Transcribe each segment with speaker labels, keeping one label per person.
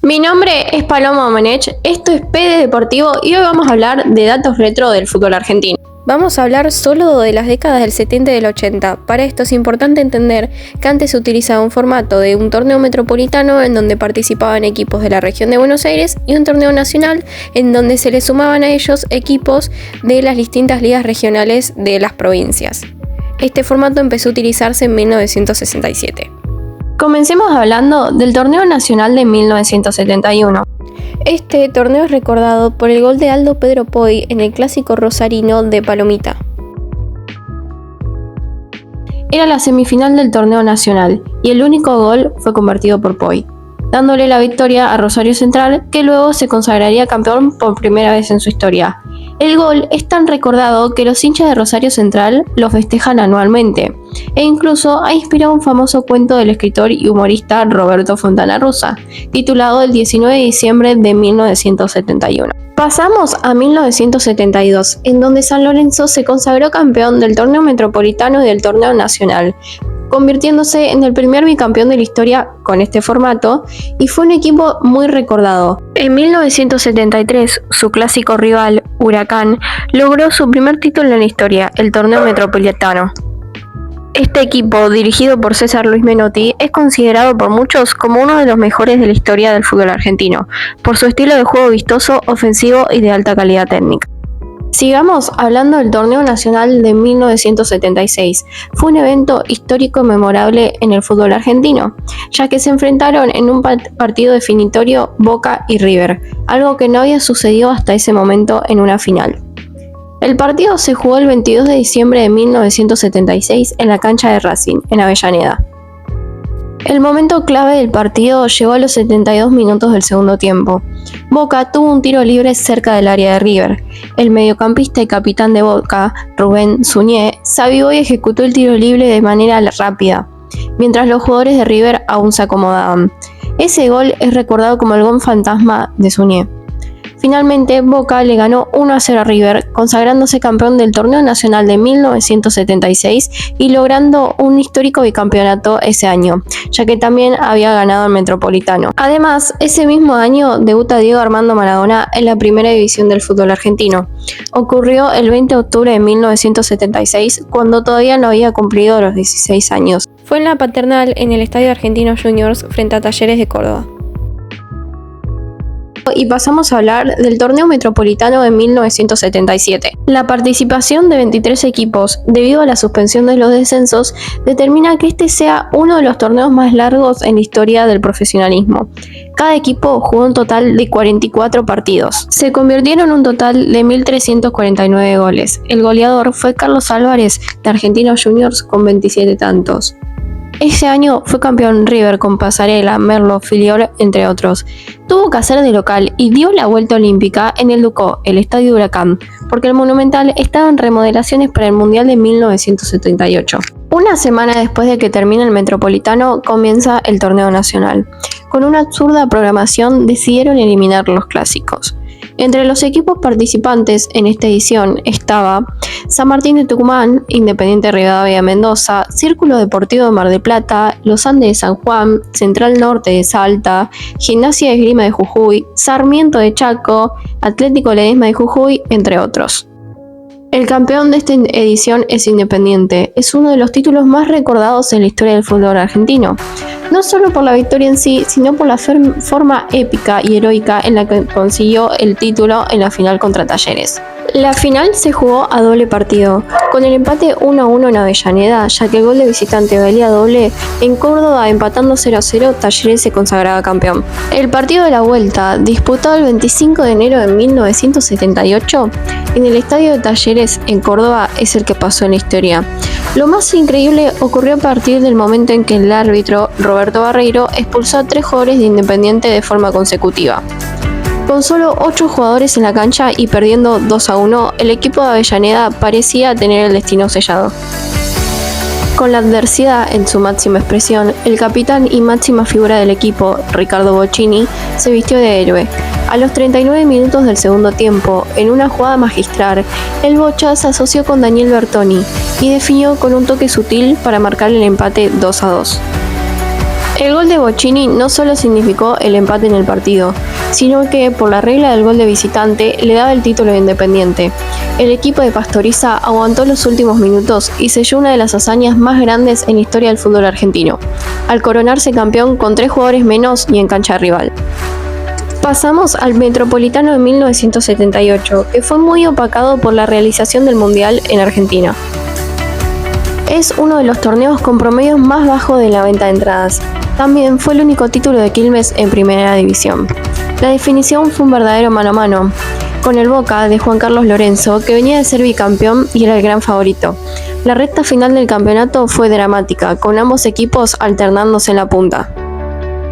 Speaker 1: Mi nombre es Paloma Omenech, esto es PD Deportivo y hoy vamos a hablar de datos retro del fútbol argentino.
Speaker 2: Vamos a hablar solo de las décadas del 70 y del 80. Para esto es importante entender que antes se utilizaba un formato de un torneo metropolitano en donde participaban equipos de la región de Buenos Aires y un torneo nacional en donde se le sumaban a ellos equipos de las distintas ligas regionales de las provincias. Este formato empezó a utilizarse en 1967.
Speaker 1: Comencemos hablando del torneo nacional de 1971.
Speaker 2: Este torneo es recordado por el gol de Aldo Pedro Poy en el clásico rosarino de Palomita.
Speaker 1: Era la semifinal del torneo nacional y el único gol fue convertido por Poy, dándole la victoria a Rosario Central, que luego se consagraría campeón por primera vez en su historia. El gol es tan recordado que los hinchas de Rosario Central lo festejan anualmente, e incluso ha inspirado un famoso cuento del escritor y humorista Roberto Fontana Rosa, titulado El 19 de diciembre de 1971. Pasamos a 1972, en donde San Lorenzo se consagró campeón del torneo metropolitano y del torneo nacional, convirtiéndose en el primer bicampeón de la historia con este formato, y fue un equipo muy recordado. En 1973, su clásico rival, Huracán, logró su primer título en la historia, el torneo metropolitano. Este equipo, dirigido por César Luis Menotti, es considerado por muchos como uno de los mejores de la historia del fútbol argentino, por su estilo de juego vistoso, ofensivo y de alta calidad técnica. Sigamos hablando del torneo nacional de 1976. Fue un evento histórico memorable en el fútbol argentino, ya que se enfrentaron en un partido definitorio Boca y River, algo que no había sucedido hasta ese momento en una final. El partido se jugó el 22 de diciembre de 1976 en la cancha de Racing, en Avellaneda. El momento clave del partido llegó a los 72 minutos del segundo tiempo. Boca tuvo un tiro libre cerca del área de River. El mediocampista y capitán de Boca, Rubén Suñé, se avivó y ejecutó el tiro libre de manera rápida, mientras los jugadores de River aún se acomodaban. Ese gol es recordado como el gol fantasma de Suñé. Finalmente, Boca le ganó 1-0 a River, consagrándose campeón del torneo nacional de 1976 y logrando un histórico bicampeonato ese año, ya que también había ganado el Metropolitano. Además, ese mismo año debuta Diego Armando Maradona en la primera división del fútbol argentino. Ocurrió el 20 de octubre de 1976, cuando todavía no había cumplido los 16 años.
Speaker 2: Fue en la Paternal, en el Estadio Argentinos Juniors, frente a Talleres de Córdoba.
Speaker 1: Y pasamos a hablar del torneo metropolitano de 1977. La participación de 23 equipos, debido a la suspensión de los descensos, determina que este sea uno de los torneos más largos en la historia del profesionalismo. Cada equipo jugó un total de 44 partidos. Se convirtieron en un total de 1.349 goles. El goleador fue Carlos Álvarez, de Argentinos Juniors, con 27 tantos. Ese año fue campeón River con Pasarela, Merlo, Filiol, entre otros. Tuvo que hacer de local y dio la vuelta olímpica en el Ducó, el Estadio Huracán, porque el Monumental estaba en remodelaciones para el Mundial de 1978. Una semana después de que termine el Metropolitano, comienza el torneo nacional. Con una absurda programación decidieron eliminar los clásicos. Entre los equipos participantes en esta edición estaba San Martín de Tucumán, Independiente Rivadavia de Mendoza, Círculo Deportivo de Mar del Plata, Los Andes de San Juan, Central Norte de Salta, Gimnasia de Esgrima de Jujuy, Sarmiento de Chaco, Atlético Ledesma de Jujuy, entre otros. El campeón de esta edición es Independiente. Es uno de los títulos más recordados en la historia del fútbol argentino. No solo por la victoria en sí, sino por la forma épica y heroica en la que consiguió el título en la final contra Talleres. La final se jugó a doble partido, con el empate 1-1 en Avellaneda, ya que el gol de visitante valía doble. En Córdoba, empatando 0-0, Talleres se consagraba campeón. El partido de la vuelta, disputado el 25 de enero de 1978, en el estadio de Talleres en Córdoba, es el que pasó en la historia. Lo más increíble ocurrió a partir del momento en que el árbitro, Roberto Barreiro, expulsó a 3 jugadores de Independiente de forma consecutiva. Con solo 8 jugadores en la cancha y perdiendo 2-1, el equipo de Avellaneda parecía tener el destino sellado. Con la adversidad en su máxima expresión, el capitán y máxima figura del equipo, Ricardo Bocchini, se vistió de héroe. A los 39 minutos del segundo tiempo, en una jugada magistral, el Bocha se asoció con Daniel Bertoni y definió con un toque sutil para marcar el empate 2-2. El gol de Bocchini no solo significó el empate en el partido, sino que, por la regla del gol de visitante, le daba el título de Independiente. El equipo de Pastoriza aguantó los últimos minutos y selló una de las hazañas más grandes en la historia del fútbol argentino, al coronarse campeón con 3 jugadores menos y en cancha rival. Pasamos al Metropolitano de 1978, que fue muy opacado por la realización del Mundial en Argentina. Es uno de los torneos con promedios más bajos de la venta de entradas. También fue el único título de Quilmes en primera división. La definición fue un verdadero mano a mano, con el Boca de Juan Carlos Lorenzo, que venía de ser bicampeón y era el gran favorito. La recta final del campeonato fue dramática, con ambos equipos alternándose en la punta.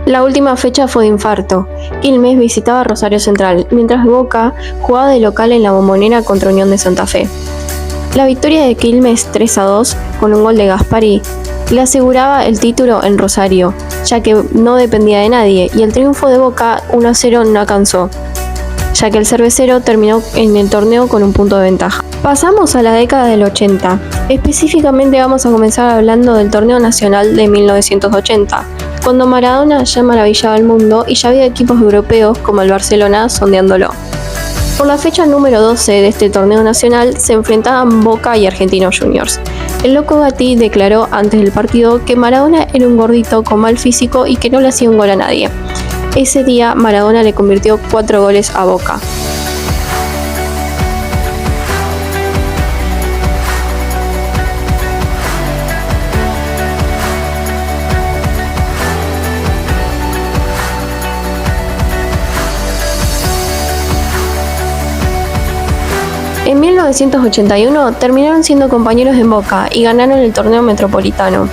Speaker 1: La última fecha fue de infarto. Quilmes visitaba Rosario Central, mientras Boca jugaba de local en la Bombonera contra Unión de Santa Fe. La victoria de Quilmes 3-2, con un gol de Gaspari, le aseguraba el título en Rosario, ya que no dependía de nadie, y el triunfo de Boca 1-0 no alcanzó, ya que el cervecero terminó en el torneo con un punto de ventaja. Pasamos a la década del 80. Específicamente vamos a comenzar hablando del torneo nacional de 1980, cuando Maradona ya maravillaba el mundo y ya había equipos europeos como el Barcelona sondeándolo. Por la fecha número 12 de este torneo nacional se enfrentaban Boca y Argentinos Juniors. El loco Gatti declaró antes del partido que Maradona era un gordito con mal físico y que no le hacía un gol a nadie. Ese día Maradona le convirtió 4 goles a Boca. En 1981 terminaron siendo compañeros en Boca y ganaron el torneo metropolitano.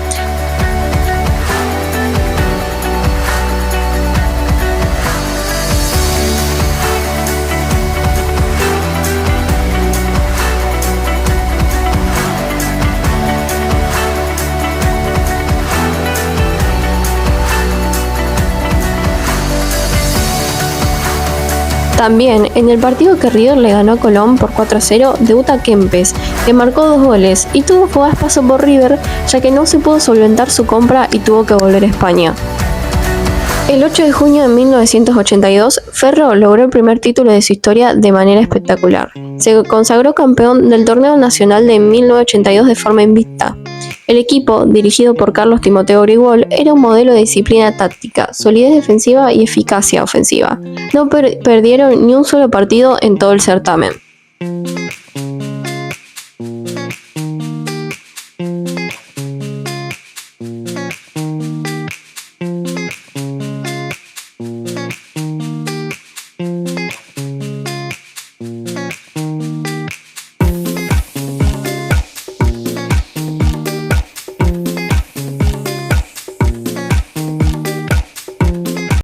Speaker 1: También, en el partido que River le ganó a Colón por 4-0, debuta Kempes, que marcó 2 goles y tuvo fugaz paso por River, ya que no se pudo solventar su compra y tuvo que volver a España. El 8 de junio de 1982, Ferro logró el primer título de su historia de manera espectacular. Se consagró campeón del torneo nacional de 1982 de forma invicta. El equipo, dirigido por Carlos Timoteo Grigol, era un modelo de disciplina táctica, solidez defensiva y eficacia ofensiva. No perdieron ni un solo partido en todo el certamen.